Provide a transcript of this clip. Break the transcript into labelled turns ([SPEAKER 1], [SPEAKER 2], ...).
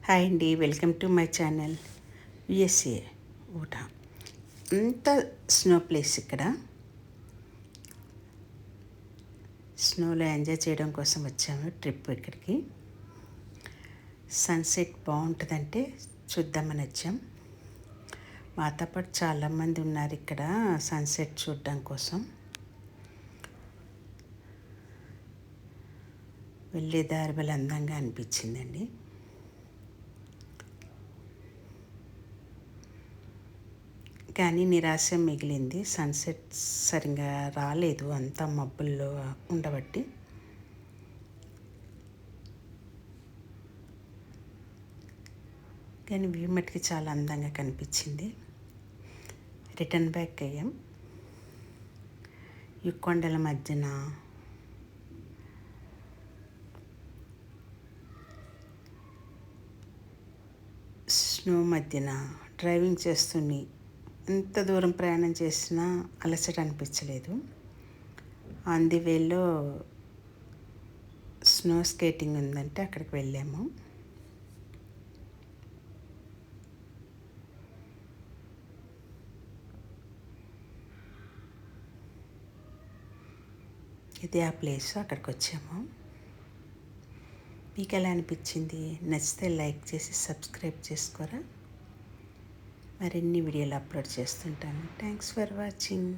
[SPEAKER 1] Hi అండి, welcome to my channel USA ఊట. అంత స్నో ప్లేస్ ఇక్కడ. స్నోలో ఎంజాయ్ చేయడం కోసం వచ్చాము ట్రిప్ ఇక్కడికి. సన్సెట్ బాగుంటుందంటే చూద్దామని వచ్చాం. మాతో పాటు చాలామంది ఉన్నారు ఇక్కడ సన్సెట్ చూడడం కోసం. వెళ్ళే దారి వల్ల అందంగా అనిపించిందండి. కానీ నిరాశ మిగిలింది. సన్సెట్ సరిగా రాలేదు, అంతా మబ్బుల్లో ఉండబట్టి. కానీ వ్యూ మట్టుకి చాలా అందంగా కనిపించింది. రిటర్న్ బ్యాక్ అయ్యాం. ఈ కొండల మధ్యన స్నో మధ్యన డ్రైవింగ్ చేస్తుని ఎంత దూరం ప్రయాణం చేసినా అలసట అనిపించలేదు. ఆన్ ది వేలో స్నో స్కేటింగ్ ఉందంటే అక్కడికి వెళ్ళాము. ఇది ఆ ప్లేస్, అక్కడికి వచ్చాము. మీకు ఎలా అనిపించింది? నచ్చితే లైక్ చేసి సబ్స్క్రైబ్ చేసుకోరా. మరిన్ని వీడియోలు అప్లోడ్ చేస్తుంటాను. Thanks for watching.